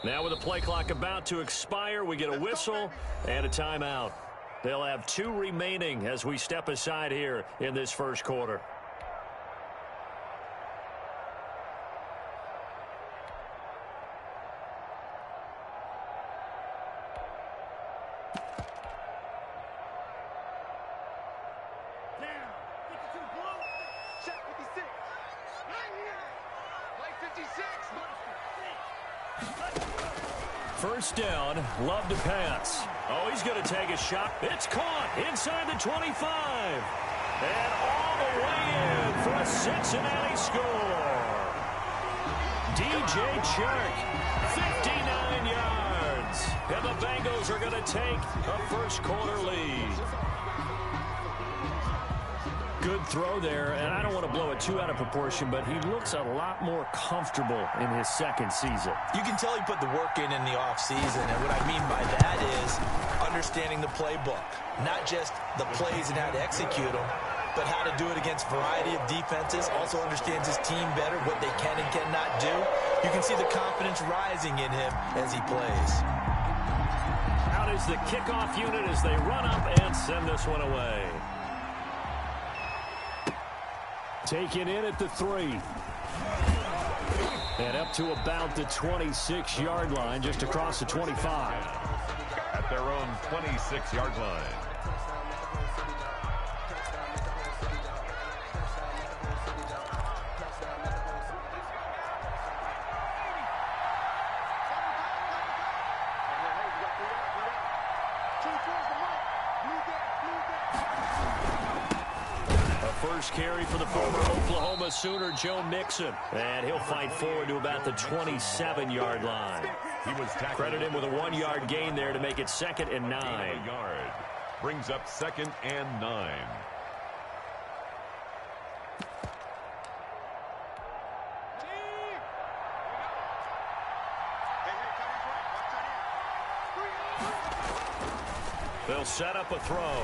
Now with the play clock about to expire, we get a whistle and a timeout. They'll have 2 remaining as we step aside here in this first quarter. First down, Love to pass. Oh, he's going to take a shot. It's caught inside the 25. And all the way in for a Cincinnati score. DJ Chark, 59 yards. And the Bengals are going to take a first quarter lead. Good throw there, and I don't want to blow it too out of proportion, but he looks a lot more comfortable in his second season. You can tell he put the work in the offseason, and what I mean by that is understanding the playbook. Not just the plays and how to execute them, but how to do it against a variety of defenses. Also understands his team better, what they can and cannot do. You can see the confidence rising in him as he plays. Out is the kickoff unit as they run up and send this one away. Taken in at the 3. And up to about the 26-yard line, just across the 25. At their own 26-yard line. First carry for the former Oklahoma Sooner, Joe Mixon. And he'll fight forward to about the 27-yard line. He was Credit him with a 1-yard gain there to make it 2nd and 9. A yard. Brings up 2nd and 9. They'll set up a throw.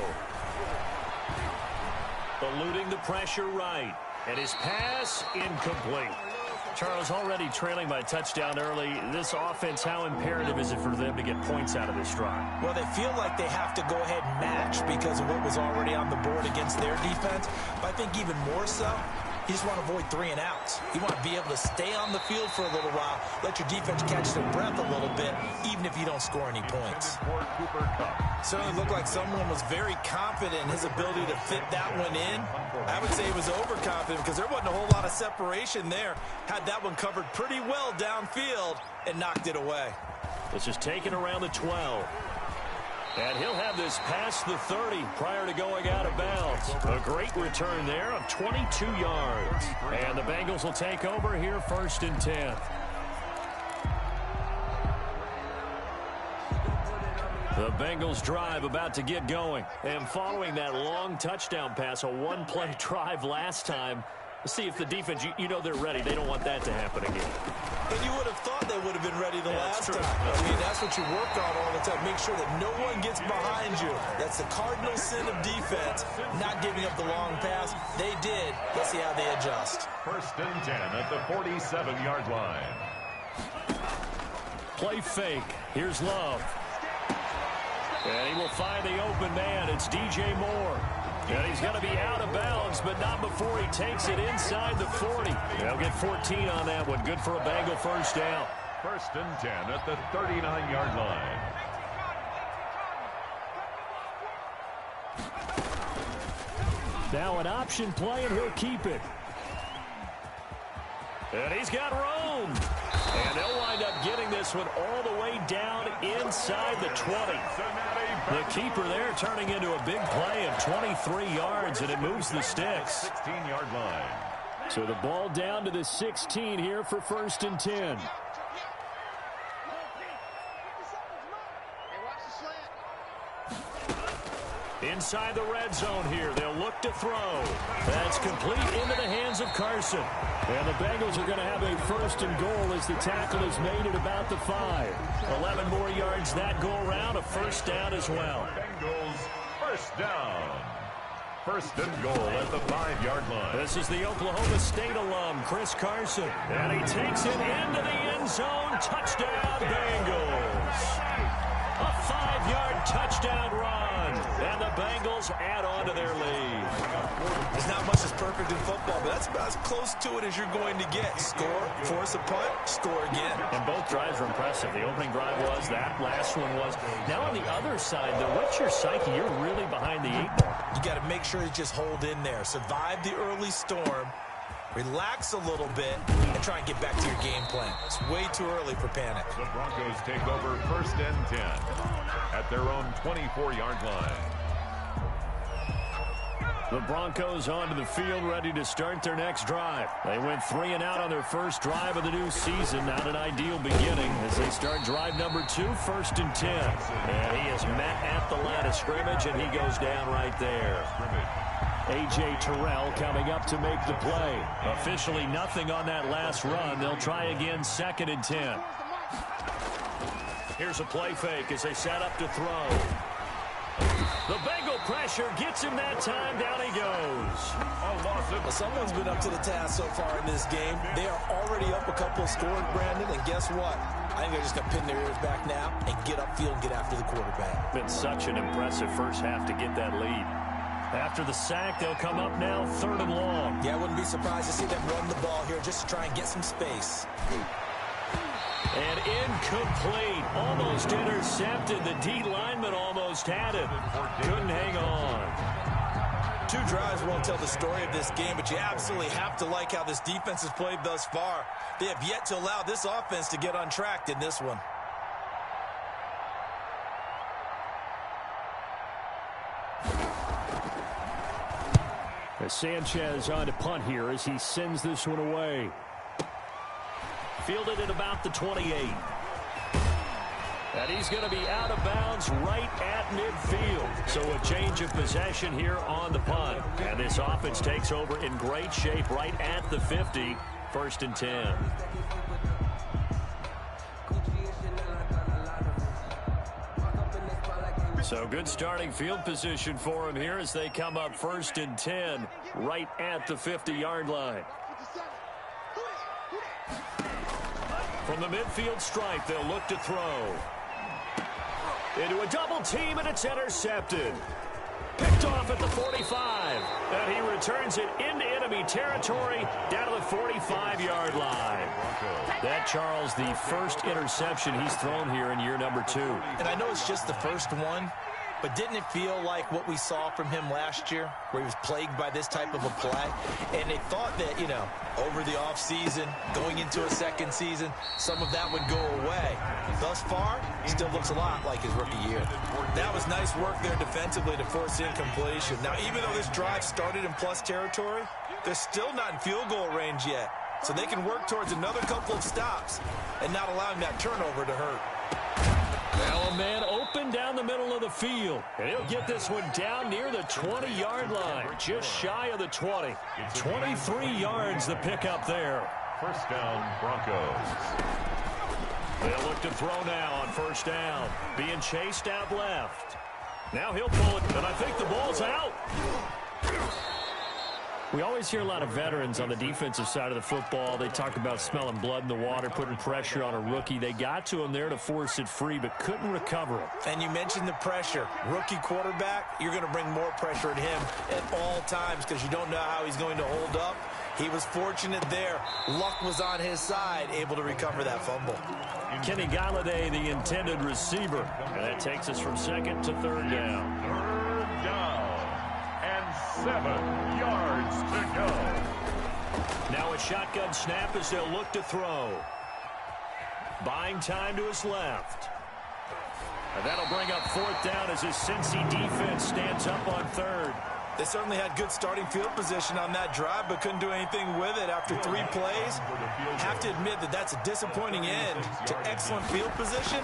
Eluding the pressure right. And his pass incomplete. Charles, already trailing by a touchdown early. This offense, how imperative is it for them to get points out of this drive? Well, they feel like they have to go ahead and match because of what was already on the board against their defense. But I think even more so, you just want to avoid 3 and outs. You want to be able to stay on the field for a little while, let your defense catch their breath a little bit, even if you don't score any points. Certainly looked like someone was very confident in his ability to fit that one in. I would say he was overconfident because there wasn't a whole lot of separation there. Had that one covered pretty well downfield and knocked it away. This is taken around the 12. And he'll have this past the 30 prior to going out of bounds. A great return there of 22 yards. And the Bengals will take over here 1st and 10. The Bengals drive about to get going. And following that long touchdown pass, a 1-play drive last time, let's see if the defense, you know they're ready. They don't want that to happen again. And you would have thought they would have been ready the last time. I mean, that's what you work on all the time. Make sure that no one gets behind you. That's the cardinal sin of defense, not giving up the long pass. They did. Let's see how they adjust. 1st and 10 at the 47-yard line. Play fake. Here's Love. And he will find the open man. It's DJ Moore. And he's going to be out of bounds, but not before he takes it inside the 40. They'll get 14 on that one. Good for a Bengal first down. 1st and 10 at the 39-yard line. Now an option play, and he'll keep it. And he's got room. And they'll wind up getting this one all the way down inside the 20. The keeper there turning into a big play of 23 yards, and it moves the sticks. 16-yard line. So the ball down to the 16 here for 1st and 10. Inside the red zone here. They'll look to throw. That's complete into the hands of Carson. And the Bengals are going to have a 1st and goal as the tackle is made at about the 5. 11 more yards that go around. A first down as well. Bengals first down. First and goal at the 5-yard line. This is the Oklahoma State alum, Chris Carson. And he takes it into the end zone. Touchdown, Bengals. A 5-yard touchdown run. And the Bengals add on to their lead. There's not much that's perfect in football, but that's about as close to it as you're going to get. Score, force a punt, score again. And both drives were impressive. The opening drive was, that last one was. Now on the other side, though, what's your psyche? You're really behind the 8-ball. You got to make sure to just hold in there. Survive the early storm, relax a little bit, and try and get back to your game plan. It's way too early for panic. The Broncos take over first and 10 at their own 24-yard line. The Broncos onto the field, ready to start their next drive. They went 3 and out on their first drive of the new season. Not an ideal beginning as they start drive number 2, first and 10. And he is met at the line of scrimmage, and he goes down right there. A.J. Terrell coming up to make the play. Officially nothing on that last run. They'll try again, second and 10. Here's a play fake as they set up to throw. The Bengal pressure gets him that time. Down he goes. Well, someone's been up to the task so far in this game. They are already up a couple of scores, Brandon, and guess what? I think they're just going to pin their ears back now and get upfield and get after the quarterback. Been such an impressive first half to get that lead. After the sack, they'll come up now, third and long. Yeah, I wouldn't be surprised to see them run the ball here just to try and get some space. And incomplete. Almost intercepted. The D lineman almost had it. Couldn't hang on. 2 drives won't tell the story of this game, but you absolutely have to like how this defense has played thus far. They have yet to allow this offense to get untracked in this one. Sanchez on to punt here as he sends this one away. Fielded at about the 28. And he's going to be out of bounds right at midfield. So a change of possession here on the punt. And this offense takes over in great shape right at the 50. First and 10. So good starting field position for him here as they come up first and 10 right at the 50-yard line. From the midfield stripe, they'll look to throw. Into a double team, and it's intercepted. Picked off at the 45. And he returns it into enemy territory down to the 45-yard line. That, Charles, the first interception he's thrown here in year number 2. And I know it's just the first one, but didn't it feel like what we saw from him last year, where he was plagued by this type of a play? And they thought that, you know, over the offseason, going into a second season, some of that would go away. Thus far, still looks a lot like his rookie year. That was nice work there defensively to force incompletion. Now, even though this drive started in plus territory, they're still not in field goal range yet. So they can work towards another couple of stops and not allowing that turnover to hurt. Well, a man open down the middle of the field. And he'll get this one down near the 20-yard line, just shy of the 20. 23 yards the pickup there. First down, Broncos. They'll look to throw now on first down. Being chased out left. Now he'll pull it, and I think the ball's out. We always hear a lot of veterans on the defensive side of the football. They talk about smelling blood in the water, putting pressure on a rookie. They got to him there to force it free, but couldn't recover it. And you mentioned the pressure. Rookie quarterback, you're going to bring more pressure at him at all times because you don't know how he's going to hold up. He was fortunate there. Luck was on his side, able to recover that fumble. Kenny Galladay, the intended receiver. And that takes us from second to third down. Third down. And 7 yards to go. Now a shotgun snap as they'll look to throw. Buying time to his left. And that'll bring up fourth down as his Cincy defense stands up on third. They certainly had good starting field position on that drive, but couldn't do anything with it after 3 plays. Have to admit that that's a disappointing end to excellent field position.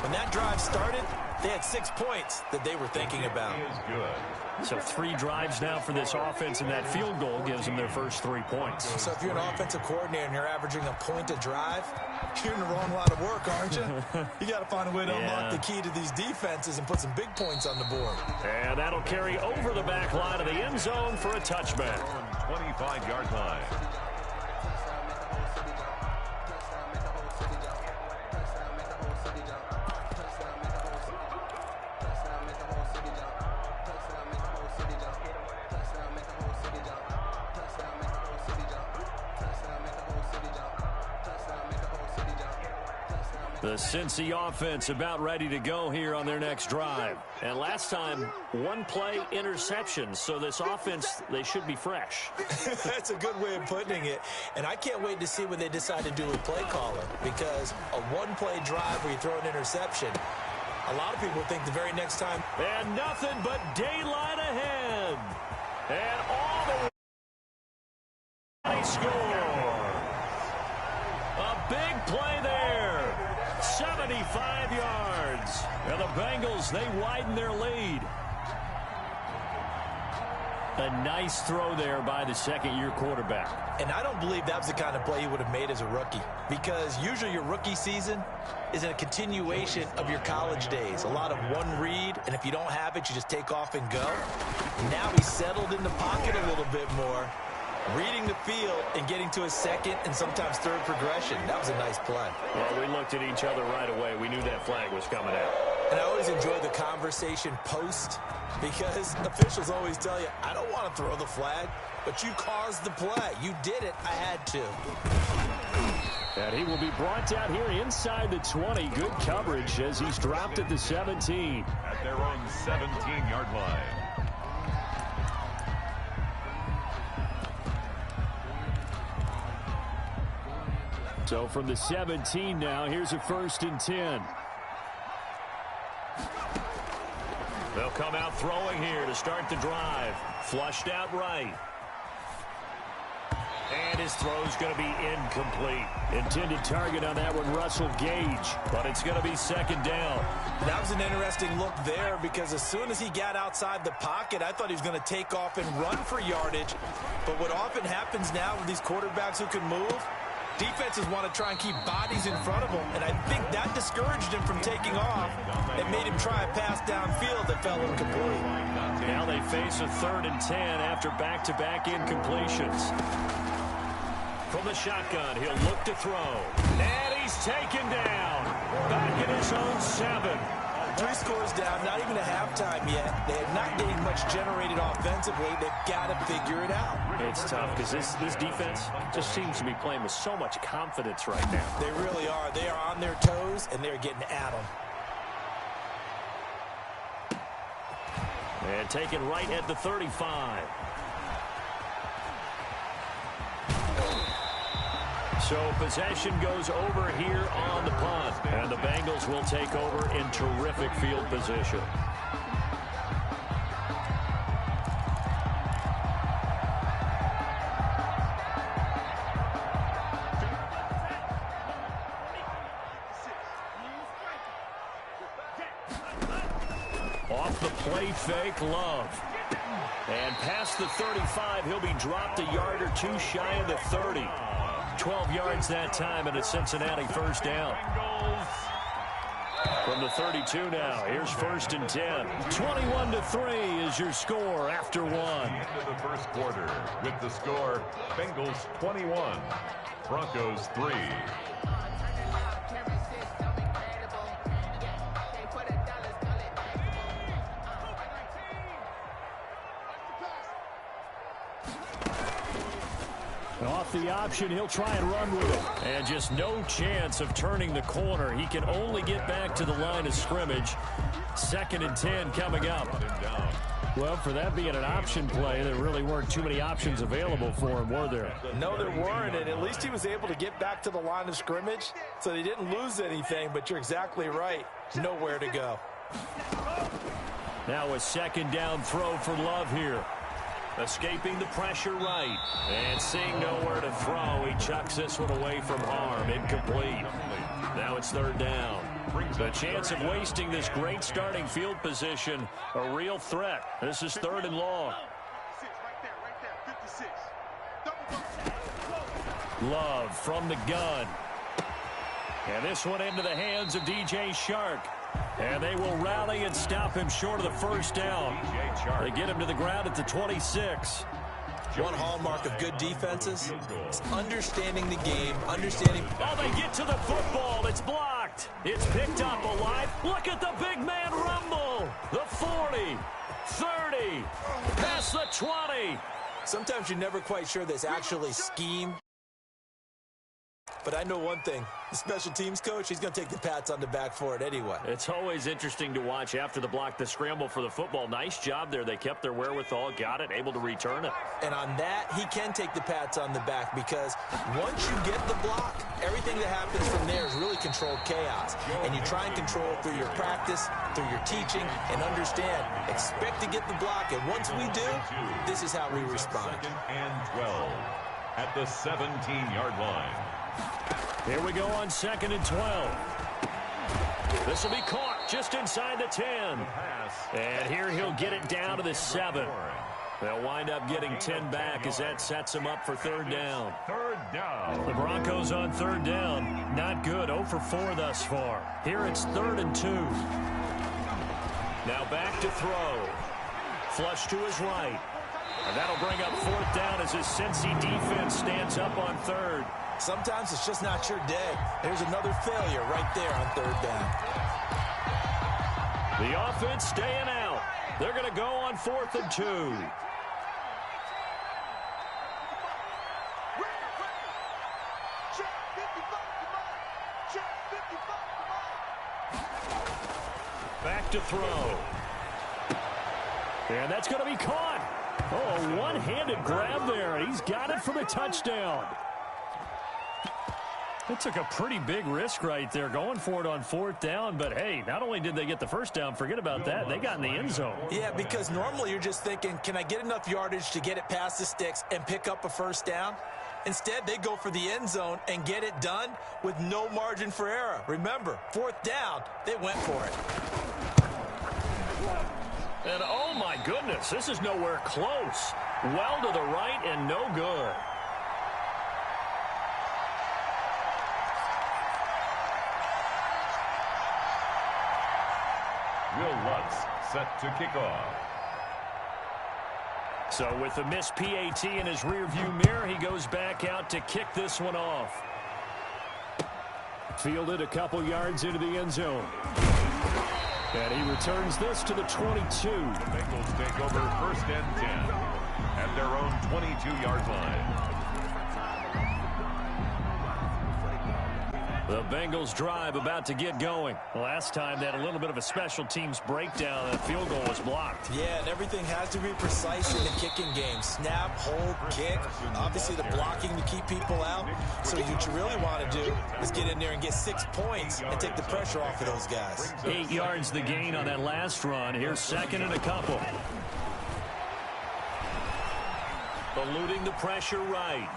When that drive started, they had 6 points that they were thinking about. Is good. So 3 drives now for this offense, and that field goal gives them their first 3 points. So if you're an offensive coordinator and you're averaging a point a drive, you're in the wrong line of work, aren't you? You got to find a way to unlock the key to these defenses and put some big points on the board. And that'll carry over the back line of the end zone for a touchback. 25-yard line. The Cincy offense about ready to go here on their next drive. And last time, 1-play interception. So this offense, they should be fresh. That's a good way of putting it. And I can't wait to see what they decide to do with play caller. Because a 1-play drive where you throw an interception, a lot of people think the very next time. And nothing but daylight ahead. And all the way they score. A big play there. 75 yards. And the Bengals, they widen their lead. A nice throw there by the second-year quarterback. And I don't believe that was the kind of play he would have made as a rookie. Because usually your rookie season is a continuation of your college days. A lot of one read, and if you don't have it, you just take off and go. Now he's settled in the pocket a little bit more, reading the field and getting to his second and sometimes third progression. That was a nice play. Well, we looked at each other right away. We knew that flag was coming out. And I always enjoy the conversation post because officials always tell you, I don't want to throw the flag, but you caused the play. You did it. I had to. And he will be brought down here inside the 20. Good coverage as he's dropped at the 17. At their own 17-yard line. So from the 17 now, here's a 1st and 10. They'll come out throwing here to start the drive. Flushed out right. And his throw's going to be incomplete. Intended target on that one, Russell Gage. But it's going to be second down. That was an interesting look there because as soon as he got outside the pocket, I thought he was going to take off and run for yardage. But what often happens now with these quarterbacks who can move, defenses want to try and keep bodies in front of him, and I think that discouraged him from taking off and made him try a pass downfield that fell incomplete. Now they face a 3rd and 10 after back-to-back incompletions. From the shotgun, he'll look to throw. And he's taken down. Back in his own 7. 3 scores down, not even a halftime yet. They have not getting much generated offensively. They've got to figure it out. It's tough because this defense just seems to be playing with so much confidence right now. They really are. They are on their toes, and they're getting at them. And taken right at the 35. So possession goes over here on the punt. And the Bengals will take over in terrific field position. Off the play fake, Love. And past the 35, he'll be dropped a yard or two shy of the 30. 12 yards that time and a Cincinnati 1st down. From the 32 now, here's 1st and 10. 21-3 is your score after 1. Into the first quarter with the score, Bengals 21, Broncos 3. Off the option, he'll try and run with it. And just no chance of turning the corner. He can only get back to the line of scrimmage. 2nd and 10 coming up. Well, for that being an option play, there really weren't too many options available for him, were there? No, there weren't, and at least he was able to get back to the line of scrimmage, so they didn't lose anything, but you're exactly right. Nowhere to go. Now a 2nd down throw for Love here. Escaping the pressure right. And seeing nowhere to throw, he chucks this one away from harm. Incomplete. Now it's 3rd down. The chance of wasting this great starting field position, a real threat. This is 3rd and long. Love from the gun. And this one into the hands of DJ Chark. And they will rally and stop him short of the first down. They get him to the ground at the 26. One hallmark of good defenses is understanding the game, understanding... Oh, they get to the football. It's blocked. It's picked up alive. Look at the big man rumble. The 40, 30, past the 20. Sometimes you're never quite sure there's actually scheme. But I know one thing. The special teams coach, he's going to take the pats on the back for it anyway. It's always interesting to watch after the block, the scramble for the football. Nice job there. They kept their wherewithal, got it, able to return it. And on that, he can take the pats on the back because once you get the block, everything that happens from there is really controlled chaos. And you try and control it through your practice, through your teaching, and understand, expect to get the block. And once we do, this is how we respond. 2nd and 12 at the 17-yard line. Here we go on 2nd and 12. This will be caught just inside the 10. And here he'll get it down to the 7. They'll wind up getting 10 back as that sets them up for 3rd down. 3rd down. The Broncos on 3rd down. Not good. 0 for 4 thus far. Here it's 3rd and 2. Now back to throw. Flush to his right. And that'll bring up 4th down as his Cincy defense stands up on 3rd. Sometimes it's just not your day. There's another failure right there on 3rd down. The offense staying out. They're going to go on 4th and 2. Back to throw. And that's going to be caught. Oh, a one-handed grab there. He's got it for the touchdown. It took a pretty big risk right there going for it on 4th down. But, hey, not only did they get the first down, forget about that, they got in the end zone. Yeah, because normally you're just thinking, can I get enough yardage to get it past the sticks and pick up a first down? Instead, they go for the end zone and get it done with no margin for error. Remember, 4th down, they went for it. And, oh, my goodness, this is nowhere close. Well to the right and no good. Will Lutz set to kick off. So with the missed PAT in his rearview mirror, he goes back out to kick this one off. Fielded a couple yards into the end zone. And he returns this to the 22. The Bengals take over 1st and 10 at their own 22-yard line. The Bengals drive about to get going. Last time they had a little bit of a special teams breakdown. That field goal was blocked. Yeah, and everything has to be precise in the kicking game. Snap, hold, kick. Obviously the blocking to keep people out. So what you really want to do is get in there and get 6 points and take the pressure off of those guys. 8 yards the gain on that last run. Here's 2nd and a couple. Eluding the pressure right.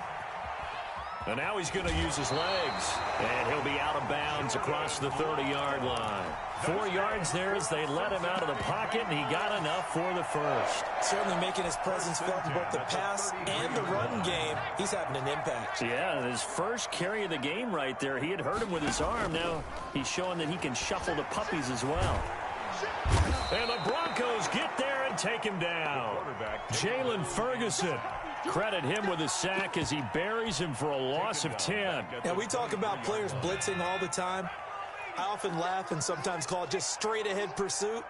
And now he's going to use his legs. And he'll be out of bounds across the 30-yard line. 4 yards there as they let him out of the pocket, and he got enough for the first. Certainly making his presence felt in both the pass and the run game. He's having an impact. Yeah, his first carry of the game right there. He had hurt him with his arm. Now he's showing that he can shuffle the puppies as well. And the Broncos get there and take him down. Jalen Ferguson. Credit him with a sack as he buries him for a loss of 10. Now, we talk about players blitzing all the time. I often laugh and sometimes call it just straight-ahead pursuit.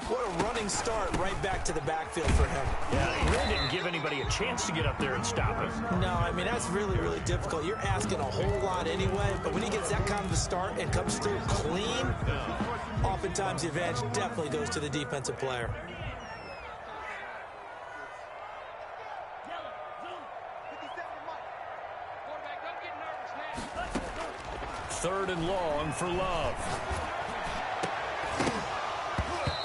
What a running start right back to the backfield for him. Yeah, he really didn't give anybody a chance to get up there and stop him. No, I mean, that's really, really difficult. You're asking a whole lot anyway, but when he gets that kind of a start and comes through clean, oftentimes the advantage definitely goes to the defensive player. Third and long for Love.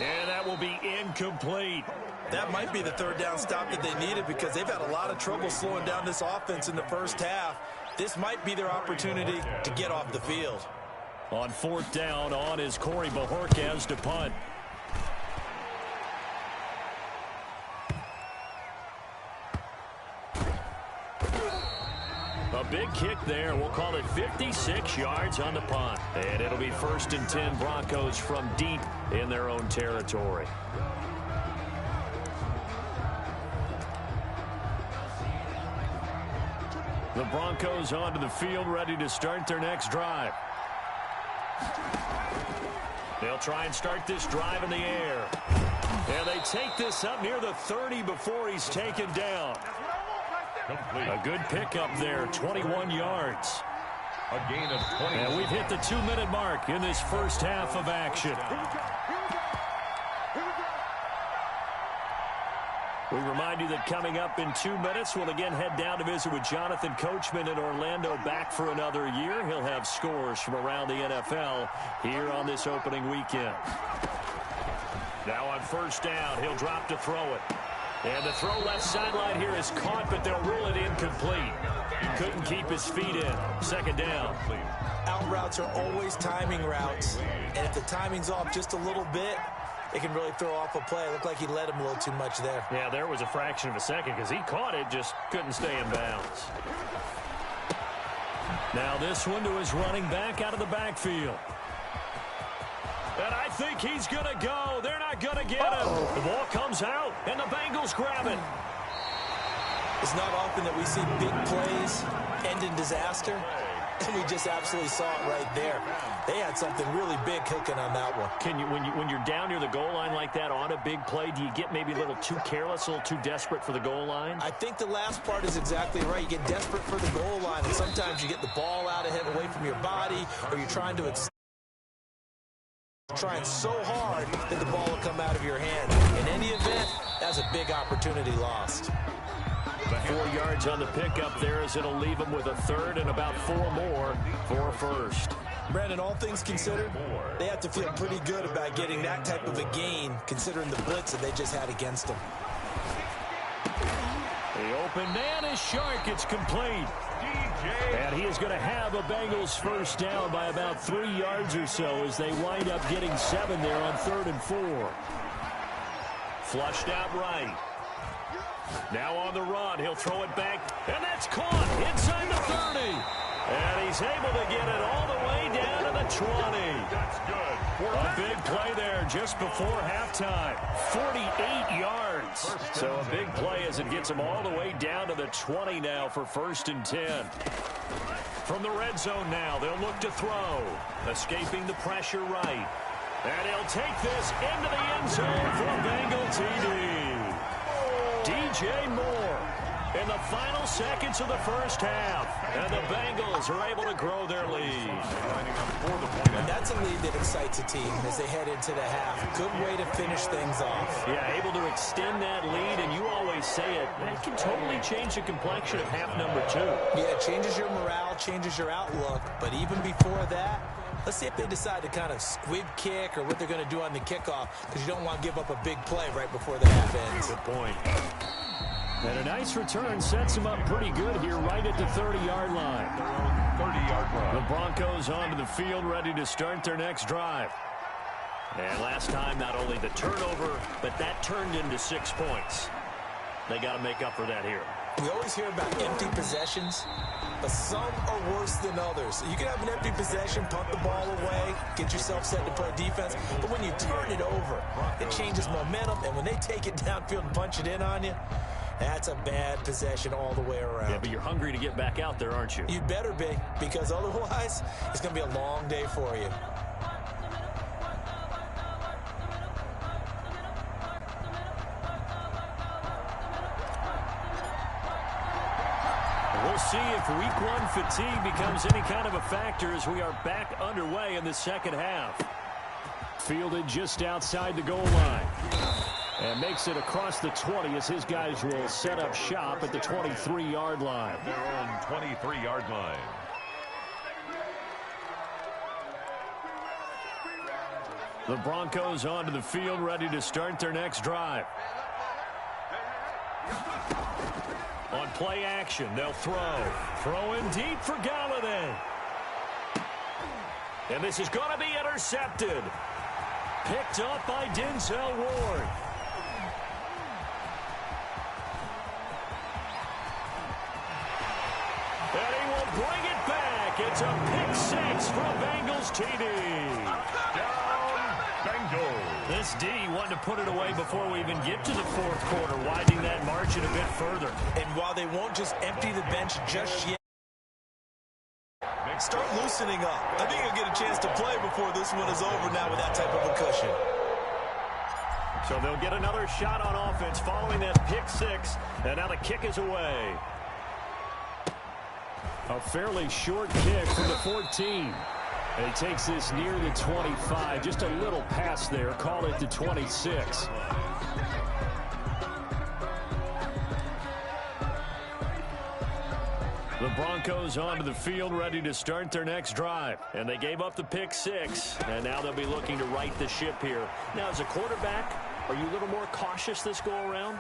And that will be incomplete. That might be the third down stop that they needed because they've had a lot of trouble slowing down this offense in the first half. This might be their opportunity to get off the field. On fourth down, on is Corey Bajorquez to punt. A big kick there. We'll call it 56 yards on the punt. And it'll be 1st and 10 Broncos from deep in their own territory. The Broncos onto the field, ready to start their next drive. They'll try and start this drive in the air. And they take this up near the 30 before he's taken down. A good pickup there, 21 yards. A gain of 20. And we've hit the 2-minute mark in this first half of action. We remind you that coming up in 2 minutes, we'll again head down to visit with Jonathan Coachman in Orlando, back for another year. He'll have scores from around the NFL here on this opening weekend. Now on first down, he'll drop to throw it. And the throw left sideline here is caught, but they'll rule it incomplete. He couldn't keep his feet in. Second down. Out routes are always timing routes. And if the timing's off just a little bit, it can really throw off a play. It looked like he let him a little too much there. Yeah, there was a fraction of a second because he caught it, just couldn't stay in bounds. Now this one to his running back out of the backfield. And I think he's going to go. They're not going to get him. The ball comes out, and the Bengals grab it. It's not often that we see big plays end in disaster, and we just absolutely saw it right there. They had something really big cooking on that one. Can you, when you're down near the goal line like that on a big play, do you get maybe a little too careless, a little too desperate for the goal line? I think the last part is exactly right. You get desperate for the goal line, and sometimes you get the ball out ahead away from your body, or you're trying to trying so hard that the ball will come out of your hand. In any event, that's a big opportunity lost. 4 yards on the pickup there as it'll leave them with a third and about 4 more for a first. Brandon, all things considered, they have to feel pretty good about getting that type of a gain considering the blitz that they just had against them. The open man is Shark. It's complete. And he is going to have a Bengals first down by about 3 yards or so as they wind up getting 7 there on 3rd and 4. Flushed out right. Now on the run, he'll throw it back, and that's caught inside the 30. And he's able to get it all the way down to the 20. That's good. A big play there just before halftime. 48 yards. So a big play as it gets him all the way down to the 20 now for 1st and 10. From the red zone now, they'll look to throw. Escaping the pressure right. And he'll take this into the end zone for a Bengal TD. DJ Moore in the final seconds of the first half. And the Bengals are able to grow their lead. And that's a lead that excites a team as they head into the half. Good way to finish things off. Yeah, able to extend that lead, and you always say it, that can totally change the complexion of half number 2. Yeah, it changes your morale, changes your outlook. But even before that, let's see if they decide to kind of squib kick or what they're going to do on the kickoff, because you don't want to give up a big play right before the half ends. Good point. And a nice return sets them up pretty good here right at the 30-yard line. 30-yard line. The Broncos onto the field ready to start their next drive. And last time, not only the turnover, but that turned into 6 points. They got to make up for that here. We always hear about empty possessions, but some are worse than others. You can have an empty possession, punt the ball away, get yourself set to play defense, but when you turn it over, it changes momentum, and when they take it downfield and punch it in on you, that's a bad possession all the way around. Yeah, but you're hungry to get back out there, aren't you? You'd better be, because otherwise, it's going to be a long day for you. We'll see if week 1 fatigue becomes any kind of a factor as we are back underway in the second half. Fielded just outside the goal line. And makes it across the 20 as his guys will set up shop at the 23-yard line. Their own 23-yard line. The Broncos onto the field ready to start their next drive. On play action, they'll throw. Throw in deep for Galladay. And this is going to be intercepted. Picked up by Denzel Ward. And he will bring it back. It's a pick six for a Bengals TD. Down, Bengals. This D wanted to put it away before we even get to the fourth quarter, widening that margin a bit further. And while they won't just empty the bench just yet, start loosening up. I think he'll get a chance to play before this one is over now with that type of a cushion. So they'll get another shot on offense following that pick six. And now the kick is away. A fairly short kick from the 14. And he takes this near the 25. Just a little pass there. Call it the 26. The Broncos onto the field, ready to start their next drive. And they gave up the pick six. And now they'll be looking to right the ship here. Now, as a quarterback, are you a little more cautious this go-around?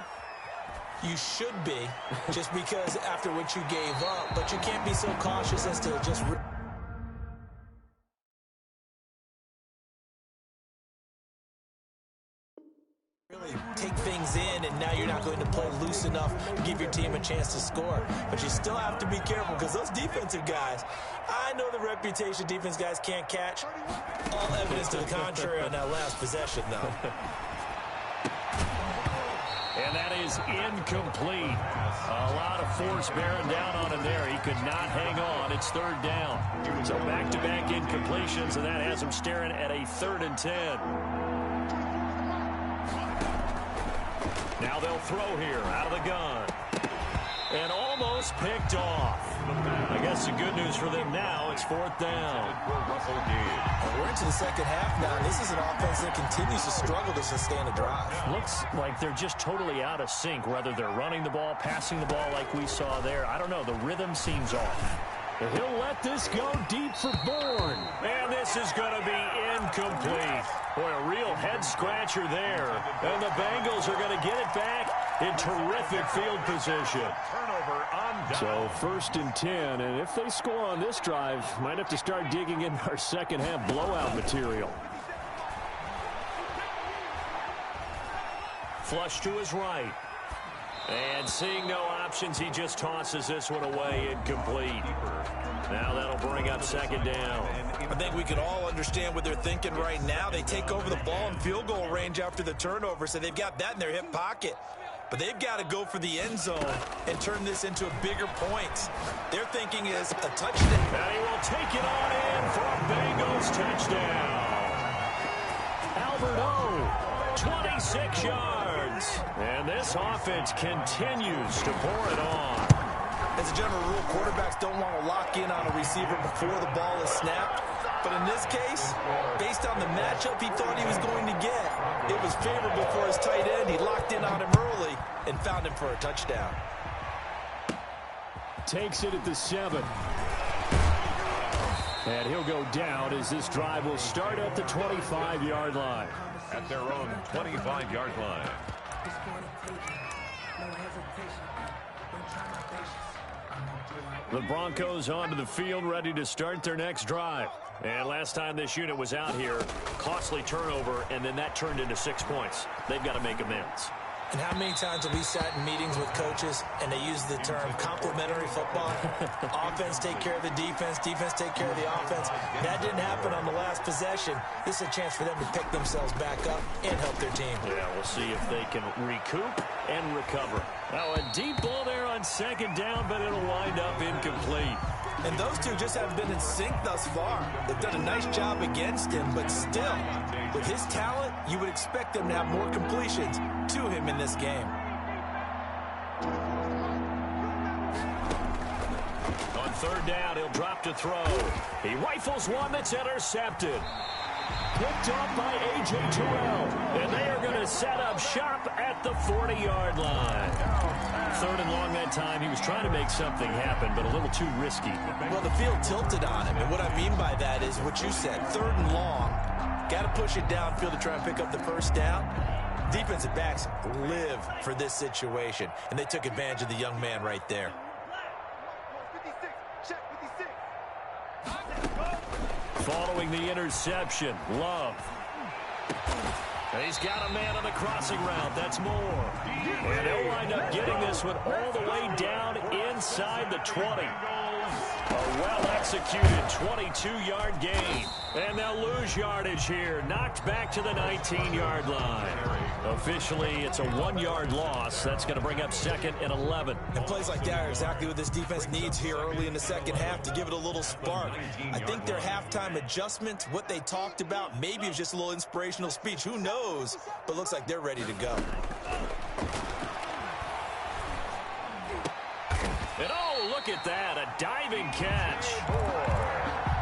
You should be, just because after what you gave up. But you can't be so cautious as to just really take things in, and now you're not going to play loose enough to give your team a chance to score. But you still have to be careful, because those defensive guys, I know the reputation defense guys can't catch. All evidence to the contrary on that last possession, though. And that is incomplete. A lot of force bearing down on him there. He could not hang on. It's third down. So back-to-back incompletions, and that has him staring at a 3rd and 10. Now they'll throw here out of the gun. And almost picked off. I guess the good news for them now, it's 4th down. We're into the second half now. This is an offense that continues to struggle to sustain a drive. Looks like they're just totally out of sync, whether they're running the ball, passing the ball like we saw there. I don't know. The rhythm seems off. And he'll let this go deep for Bourne. And this is going to be incomplete. Boy, a real head-scratcher there. And the Bengals are going to get it back in terrific field position. Turnover on down. So 1st and 10, and if they score on this drive, might have to start digging in our second half blowout material. Flush to his right. And seeing no options, he just tosses this one away incomplete. Now that'll bring up 2nd down. I think we can all understand what they're thinking right now. They take over the ball in field goal range after the turnover, so they've got that in their hip pocket. But they've got to go for the end zone and turn this into a bigger point. Their thinking is a touchdown. And he will take it on in for a Bengals touchdown. Albert O, 26 yards. And this offense continues to pour it on. As a general rule, quarterbacks don't want to lock in on a receiver before the ball is snapped. But in this case, based on the matchup he thought he was going to get, it was favorable for his tight end. He locked in on him early and found him for a touchdown. Takes it at the 7. And he'll go down as this drive will start at the 25-yard line. At their own 25-yard line. The Broncos onto the field, ready to start their next drive. And last time this unit was out here, costly turnover, and then that turned into 6 points. They've got to make amends. And how many times have we sat in meetings with coaches and they use the term complementary football? Offense take care of the defense, defense take care of the offense. That didn't happen on the last possession. This is a chance for them to pick themselves back up and help their team. Yeah, we'll see if they can recoup and recover. Now a deep ball there on 2nd down, but it'll wind up incomplete. And those two just haven't been in sync thus far. They've done a nice job against him, but still, with his talent, you would expect them to have more completions to him in this game. On 3rd down, he'll drop to throw. He rifles one that's intercepted. Picked up by A.J. Terrell. And they are going to set up shop at the 40-yard line. 3rd and long that time. He was trying to make something happen, but a little too risky. Well, the field tilted on him, and what I mean by that is what you said. 3rd and long. Got to push it downfield to try and pick up the 1st down. Defensive backs live for this situation, and they took advantage of the young man right there. Following the interception, Love. He's got a man on the crossing route. That's Moore. And they'll wind up getting this one all the way down inside the 20. A well-executed 22-yard gain. And they'll lose yardage here. Knocked back to the 19-yard line. Officially, it's a 1-yard loss. That's going to bring up 2nd and 11. And plays like that are exactly what this defense needs here early in the second half to give it a little spark. I think their halftime adjustment, what they talked about, maybe it was just a little inspirational speech. Who knows? But looks like they're ready to go. And oh, look at that, a diving catch.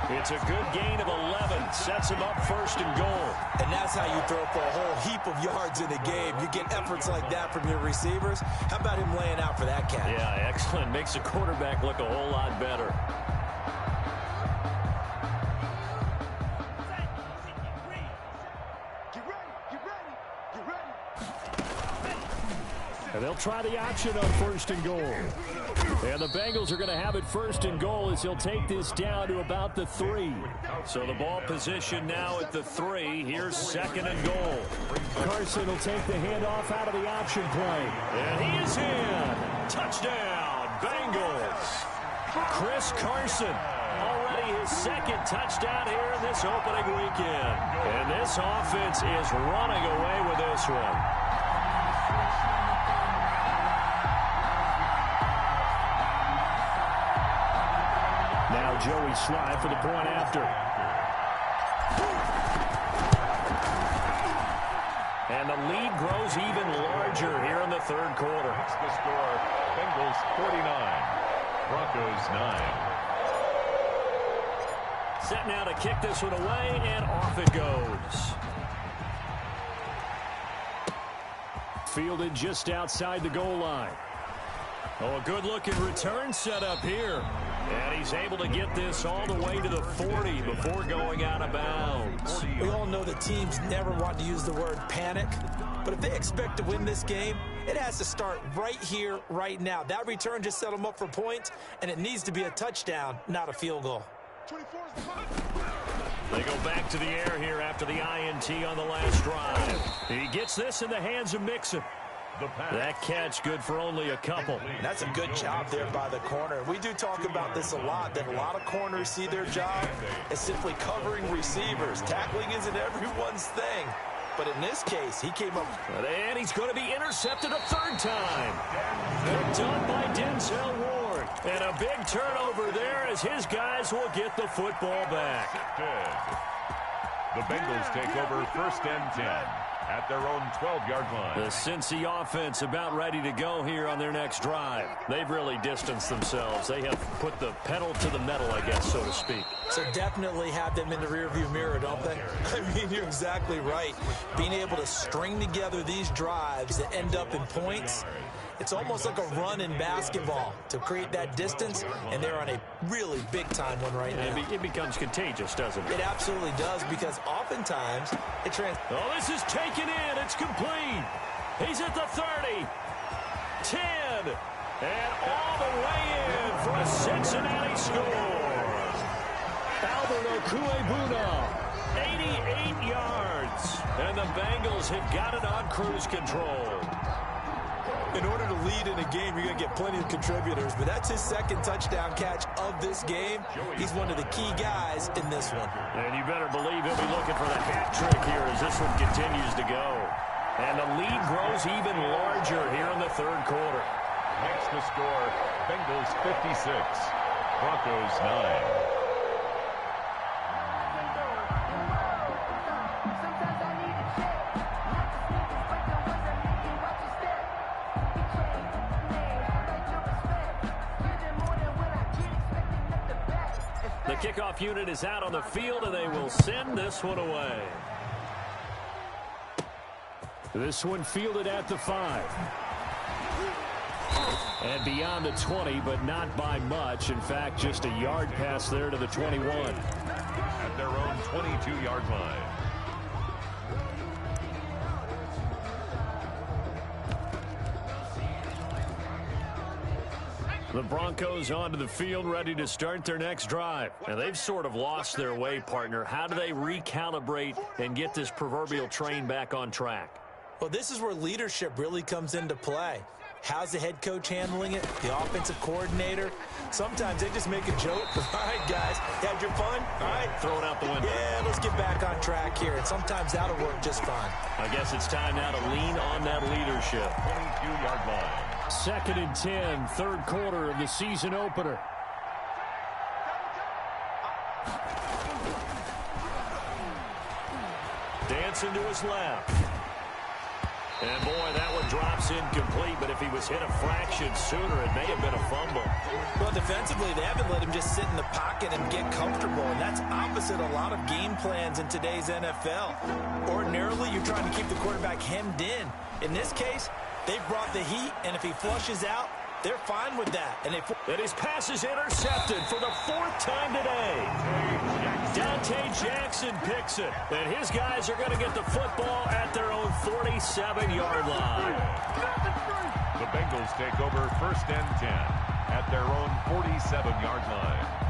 It's a good gain of 11, sets him up 1st and goal. And that's how you throw for a whole heap of yards in a game. You get efforts like that from your receivers. How about him laying out for that catch? Yeah, excellent. Makes the quarterback look a whole lot better. And they'll try the option on 1st and goal. And the Bengals are going to have it 1st and goal as he'll take this down to about the 3. So the ball position now at the 3. Here's 2nd and goal. Carson will take the handoff out of the option play. And he is in. Touchdown, Bengals. Chris Carson. Already his 2nd touchdown here in this opening weekend. And this offense is running away with this one. Now Joey Slye for the point after. And the lead grows even larger here in the 3rd quarter. That's the score. Bengals 49, Broncos 9. Set now to kick this one away, and off it goes. Fielded just outside the goal line. Oh, a good-looking return set up here. And he's able to get this all the way to the 40 before going out of bounds. We all know that teams never want to use the word panic, but if they expect to win this game, it has to start right here, right now. That return just set them up for points, and it needs to be a touchdown, not a field goal. They go back to the air here after the INT on the last drive. He gets this in the hands of Mixon. That catch good for only a couple. That's a good job there by the corner. We do talk about this a lot, that a lot of corners see their job as simply covering receivers. Tackling isn't everyone's thing. But in this case, he came up. And he's going to be intercepted a 3rd time. Picked up by Denzel Ward. And a big turnover there as his guys will get the football back. The Bengals take over 1st and 10. At their own 12-yard line. The Cincy offense about ready to go here on their next drive. They've really distanced themselves. They have put the pedal to the metal, I guess, so to speak. So definitely have them in the rearview mirror, don't they? I mean, you're exactly right. Being able to string together these drives that end up in points, it's almost like a run in basketball to create that distance, and they're on a really big-time one right now. It becomes contagious, doesn't it? It absolutely does, because oftentimes it Oh, this is taken in. It's complete. He's at the 30, 10, and all the way in for a Cincinnati score. Albert Okuebuna, 88 yards, and the Bengals have got it on cruise control. In order to lead in a game, you're going to get plenty of contributors, but that's his 2nd touchdown catch of this game. He's one of the key guys in this one. And you better believe he'll be looking for the hat trick here as this one continues to go. And the lead grows even larger here in the 3rd quarter. Next to score, Bengals 56, Broncos 9. The kickoff unit is out on the field, and they will send this one away. This one fielded at the 5. And beyond the 20, but not by much. In fact, just a yard pass there to the 21. At their own 22-yard line. The Broncos onto the field, ready to start their next drive. And they've sort of lost their way, partner. How do they recalibrate and get this proverbial train back on track? Well, this is where leadership really comes into play. How's the head coach handling it? The offensive coordinator? Sometimes they just make a joke. All right, guys, you had your fun? All right. Throw it out the window. Yeah, let's get back on track here. And sometimes that'll work just fine. I guess it's time now to lean on that leadership. 22-yard line. 2nd and 10, third quarter of the season opener. Dancing to his left. And, boy, that one drops incomplete, but if he was hit a fraction sooner, it may have been a fumble. Well, defensively, they haven't let him just sit in the pocket and get comfortable, and that's opposite a lot of game plans in today's NFL. Ordinarily, you're trying to keep the quarterback hemmed in. In this case, they brought the heat, and if he flushes out, they're fine with that. And his pass is intercepted for the 4th time today. Dante Jackson picks it, and his guys are going to get the football at their own 47-yard line. The Bengals take over 1st and 10 at their own 47-yard line.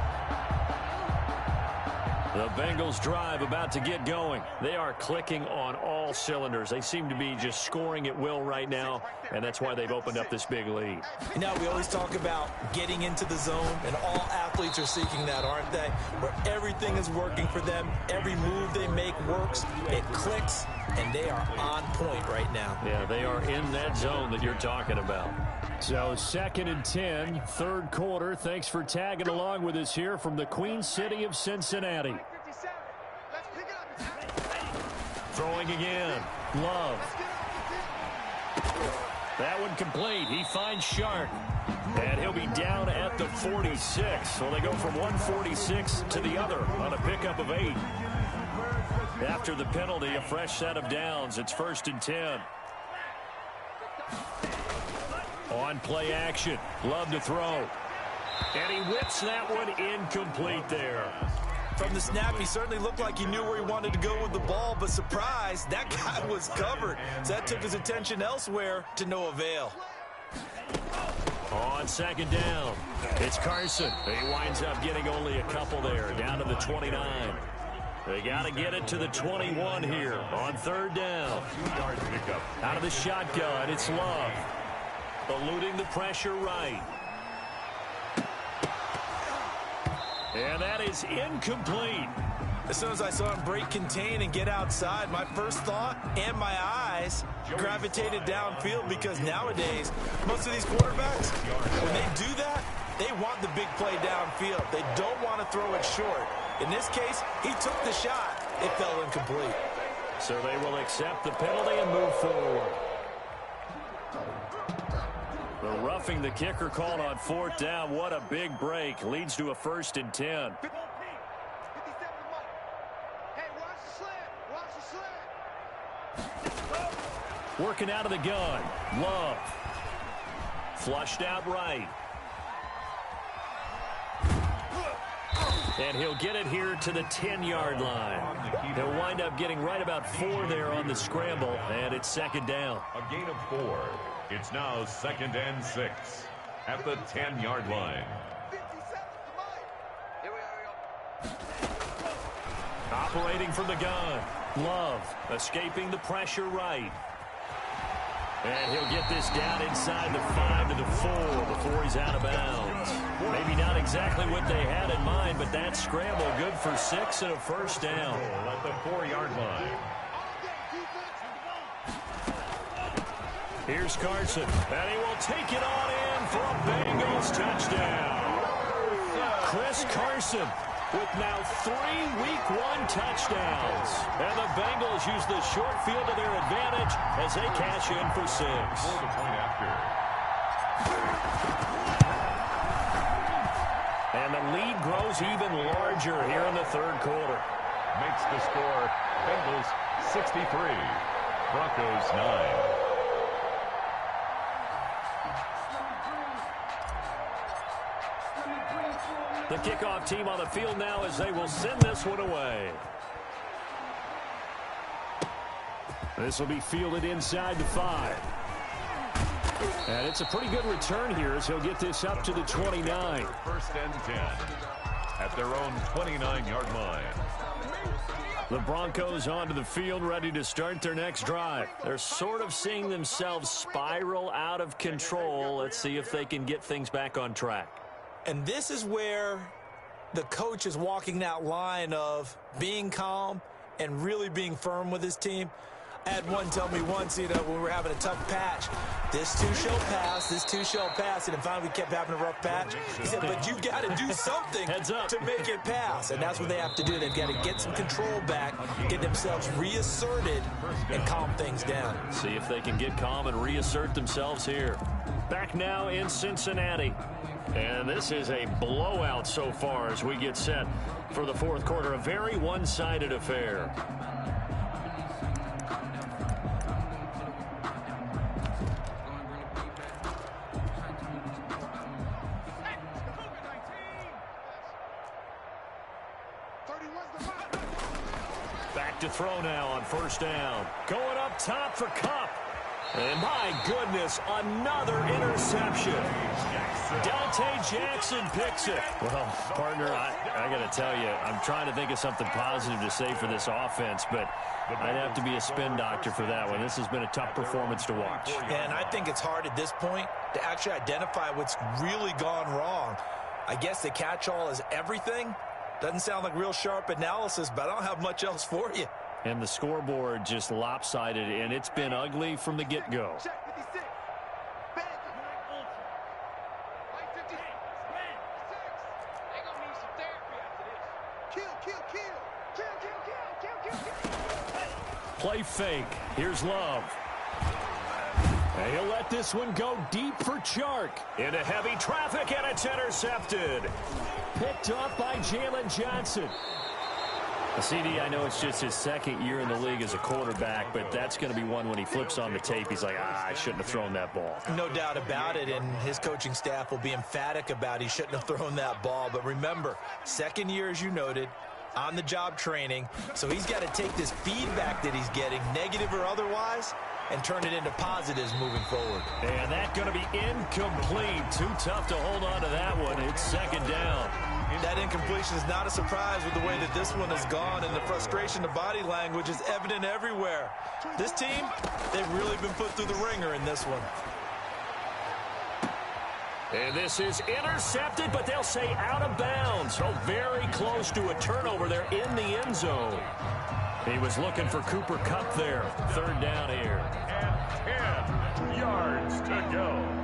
The Bengals drive about to get going. They are clicking on all cylinders. They seem to be just scoring at will right now, and that's why they've opened up this big lead. You know, we always talk about getting into the zone, and all athletes are seeking that, aren't they? Where everything is working for them. Every move they make works. It clicks, and they are on point right now. Yeah, they are in that zone that you're talking about. So 2nd and 10, third quarter. Thanks for tagging along with us here from the Queen City of Cincinnati. Throwing again. Love. That one complete. He finds Shark. And he'll be down at the 46. So they go from 146 to the other on a pickup of 8. After the penalty, a fresh set of downs. It's 1st and 10. On play action. Love to throw. And he whips that one incomplete there. From the snap, he certainly looked like he knew where he wanted to go with the ball, but surprise, that guy was covered. So that took his attention elsewhere to no avail. On 2nd down, it's Carson. He winds up getting only a couple there, down to the 29. They got to get it to the 21 here on 3rd down. 2-yard pickup. Out of the shotgun, it's Love. Eluding the pressure right. And that is incomplete. As soon as I saw him break contain and get outside, my first thought and my eyes gravitated downfield, because nowadays, most of these quarterbacks, when they do that, they want the big play downfield. They don't want to throw it short. In this case, he took the shot. It fell incomplete. So they will accept the penalty and move forward. The roughing the kicker called on 4th down. What a big break. Leads to a 1st and 10. Working out of the gun. Love. Flushed out right. And he'll get it here to the 10-yard line. He'll wind up getting right about 4 there on the scramble, and it's 2nd down. A gain of 4. It's now 2nd and 6 at the 10-yard line. Operating from the gun. Love escaping the pressure right. And he'll get this down inside the 5 to the 4 before he's out of bounds. Maybe not exactly what they had in mind, but that scramble good for 6 and a 1st down. At the 4-yard line. Here's Carson, and he will take it on in for a Bengals touchdown. Chris Carson with now 3 Week 1 touchdowns. And the Bengals use the short field to their advantage as they cash in for 6. For the point after. And the lead grows even larger here in the 3rd quarter. Makes the score Bengals 63, Broncos 9. The kickoff team on the field now as they will send this one away. This will be fielded inside the 5. And it's a pretty good return here as he'll get this up to the 29. First and 10 at their own 29-yard line. The Broncos onto the field, ready to start their next drive. They're sort of seeing themselves spiral out of control. Let's see if they can get things back on track. And this is where the coach is walking that line of being calm and really being firm with his team. I had one tell me once, when we were having a tough patch, this too shall pass, this too shall pass, and finally we kept having a rough patch. He said, but you've got to do something to make it pass, and that's what they have to do. They've got to get some control back, get themselves reasserted, and calm things down. See if they can get calm and reassert themselves here. Back now in Cincinnati. And this is a blowout so far as we get set for the fourth quarter. A very one-sided affair. Back to throw now on first down. Going up top for Kupp. And my goodness, another interception. Dante Jackson picks it. Well, partner, I got to tell you, I'm trying to think of something positive to say for this offense, but I'd have to be a spin doctor for that one. This has been a tough performance to watch. And I think it's hard at this point to actually identify what's really gone wrong. I guess the catch-all is everything. Doesn't sound like real sharp analysis, but I don't have much else for you. And the scoreboard just lopsided, and it's been ugly from the get-go. Play fake. Here's Love. And he'll let this one go deep for Chark. Into heavy traffic, and it's intercepted. Picked off by Jalen Johnson. CD, I know it's just his second year in the league as a quarterback, but that's going to be one when he flips on the tape. He's like, I shouldn't have thrown that ball. No doubt about it, and his coaching staff will be emphatic about he shouldn't have thrown that ball. But remember, second year, as you noted, on-the-job training, so he's got to take this feedback that he's getting, negative or otherwise, and turn it into positives moving forward. And that's going to be incomplete. Too tough to hold on to that one. It's second down. That incompletion is not a surprise with the way that this one has gone, and the frustration, the body language is evident everywhere. This team, they've really been put through the ringer in this one. And this is intercepted, but they'll say out of bounds. So very close to a turnover there in the end zone. He was looking for Cooper Kupp there. Third down here. And 10 yards to go.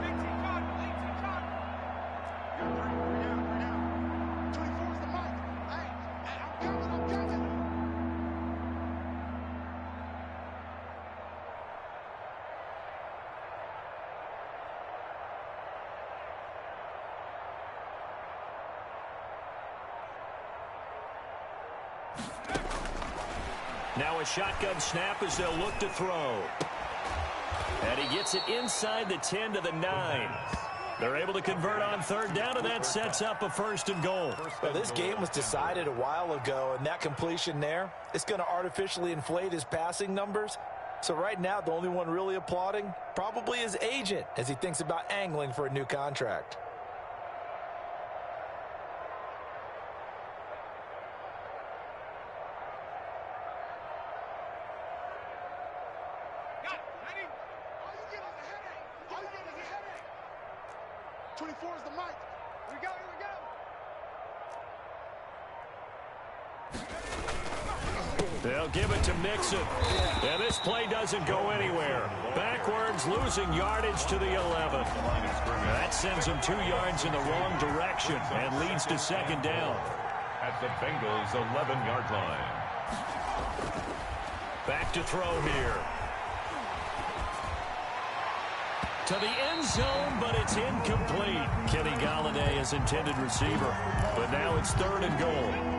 Now a shotgun snap as they'll look to throw. And he gets it inside the 10 to the 9. They're able to convert on third down, and that sets up a first and goal. Well, this game was decided a while ago, and that completion there, it's going to artificially inflate his passing numbers. So right now, the only one really applauding probably his agent as he thinks about angling for a new contract. They'll give it to Mixon. And this play doesn't go anywhere. Backwards, losing yardage to the 11. That sends them 2 yards in the wrong direction and leads to second down. At the Bengals' 11-yard line. Back to throw here. To the end zone, but it's incomplete. Kenny Golladay is intended receiver. But now it's third and goal.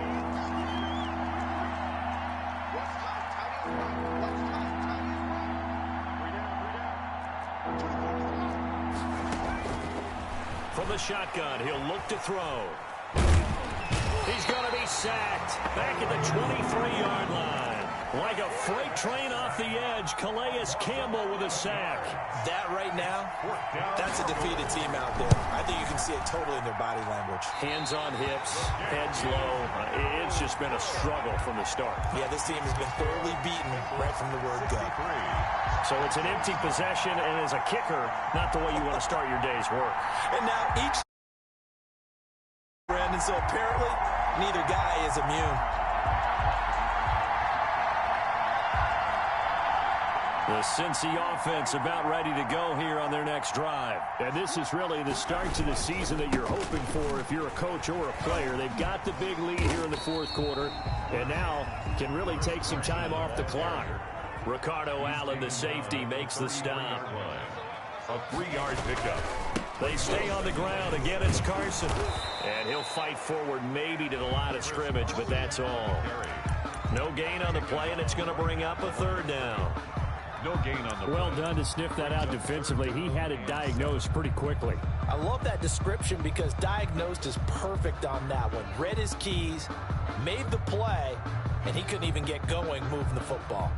From the shotgun, he'll look to throw. He's going to be sacked back at the 23-yard line. Like a freight train off the edge, Calais Campbell with a sack. That right now, that's a defeated team out there. I think you can see it totally in their body language. Hands on hips, heads low. It's just been a struggle from the start. Yeah, this team has been thoroughly beaten right from the word go. So it's an empty possession, and as a kicker, not the way you want to start your day's work. And now each Brandon, so apparently neither guy is immune. The Cincy offense about ready to go here on their next drive. And this is really the start to the season that you're hoping for if you're a coach or a player. They've got the big lead here in the fourth quarter, and now can really take some time off the clock. Ricardo Allen, the safety, makes the stop. A 3-yard pickup. They stay on the ground. Again, it's Carson. And he'll fight forward maybe to the line of scrimmage, but that's all. No gain on the play, and it's going to bring up a third down. No gain on the play. Well done to sniff that out defensively. He had it diagnosed pretty quickly. I love that description because diagnosed is perfect on that one. Read his keys, made the play, and he couldn't even get going moving the football.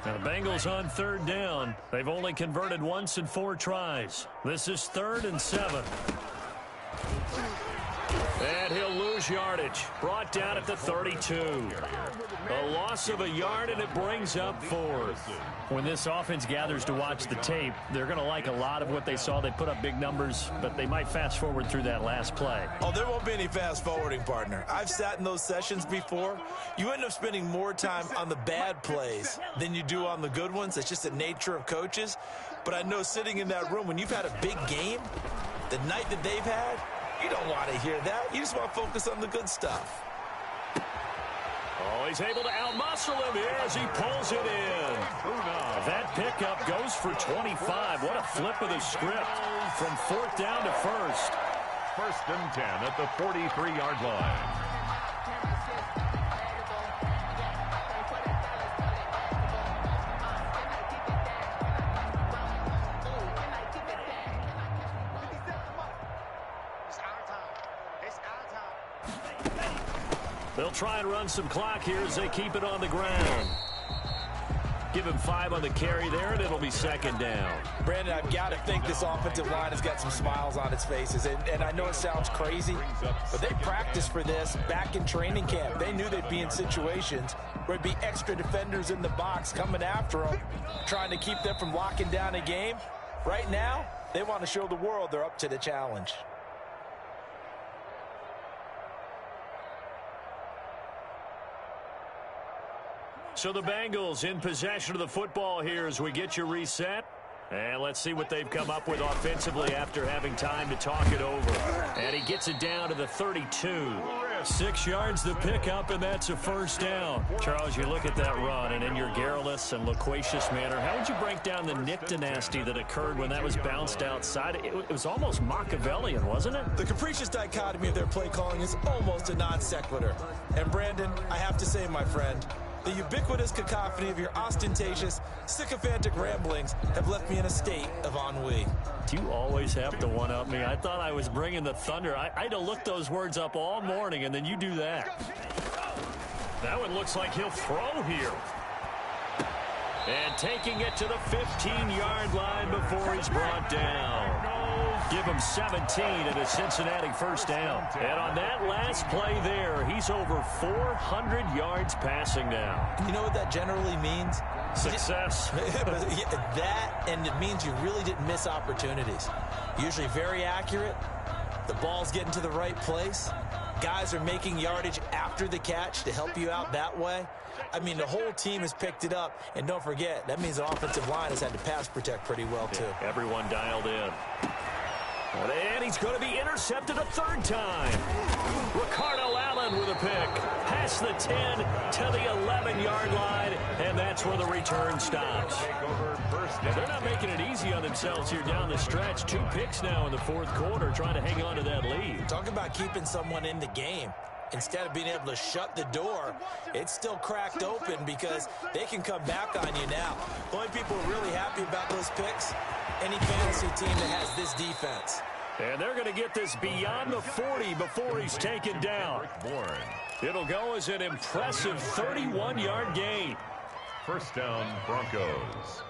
Now the Bengals on third down. They've only converted once in 4 tries. This is 3rd and 7. And he'll lose yardage. Brought down at the 32. A loss of a yard, and it brings up 4th. When this offense gathers to watch the tape, they're going to like a lot of what they saw. They put up big numbers, but they might fast forward through that last play. Oh, there won't be any fast forwarding, partner. I've sat in those sessions before. You end up spending more time on the bad plays than you do on the good ones. It's just the nature of coaches. But I know sitting in that room, when you've had a big game, the night that they've had, you don't want to hear that. You just want to focus on the good stuff. Oh, he's able to outmuscle him here as he pulls it in. That pickup goes for 25. What a flip of the script from 4th down to 1st. 1st and 10 at the 43-yard line. They'll try and run some clock here as they keep it on the ground. Give him 5 on the carry there, and it'll be 2nd down. Brandon, I've got to think this offensive line has got some smiles on its faces. And I know it sounds crazy, but they practiced for this back in training camp. They knew they'd be in situations where there'd be extra defenders in the box coming after them, trying to keep them from locking down a game. Right now, they want to show the world they're up to the challenge. So the Bengals in possession of the football here as we get you reset. And let's see what they've come up with offensively after having time to talk it over. And he gets it down to the 32. 6 yards to pick up, and that's a 1st down. Charles, you look at that run, and in your garrulous and loquacious manner, how would you break down the Nick dynasty that occurred when that was bounced outside? It was almost Machiavellian, wasn't it? The capricious dichotomy of their play calling is almost a non sequitur. And Brandon, I have to say, my friend, the ubiquitous cacophony of your ostentatious, sycophantic ramblings have left me in a state of ennui. Do you always have to one-up me? I thought I was bringing the thunder. I had to look those words up all morning, and then you do that. That one looks like he'll throw here. And taking it to the 15-yard line before he's brought down. Give him 17 and a Cincinnati 1st down. And on that last play there, he's over 400 yards passing now. You know what that generally means? Success. That, and it means you really didn't miss opportunities. Usually very accurate. The ball's getting to the right place. Guys are making yardage after the catch to help you out that way. I mean, the whole team has picked it up. And don't forget, that means the offensive line has had to pass protect pretty well, too. Yeah, everyone dialed in. And he's going to be intercepted a 3rd time. Ricardo Allen with a pick. Past the 10 to the 11-yard line, and that's where the return stops. Now, they're not making it easy on themselves here down the stretch. 2 picks now in the 4th quarter, trying to hang on to that lead. Talk about keeping someone in the game. Instead of being able to shut the door, it's still cracked open because they can come back on you now. The only people really happy about those picks, any fantasy team that has this defense. And they're going to get this beyond the 40 before he's taken down. It'll go as an impressive 31-yard gain. First down, Broncos.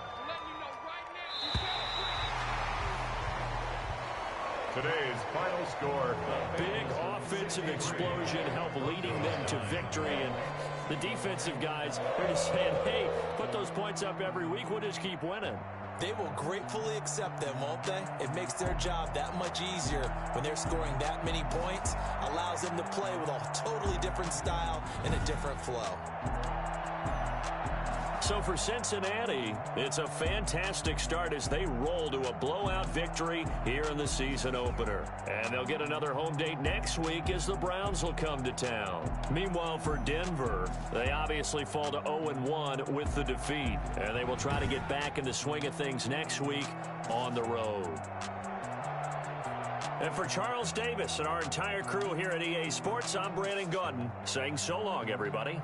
Today's final score. A big offensive explosion helped leading them to victory. And the defensive guys are just saying, hey, put those points up every week. We'll just keep winning. They will gratefully accept them, won't they? It makes their job that much easier when they're scoring that many points. Allows them to play with a totally different style and a different flow. So for Cincinnati, it's a fantastic start as they roll to a blowout victory here in the season opener. And they'll get another home date next week as the Browns will come to town. Meanwhile, for Denver, they obviously fall to 0-1 with the defeat. And they will try to get back in the swing of things next week on the road. And for Charles Davis and our entire crew here at EA Sports, I'm Brandon Gaudin saying so long, everybody.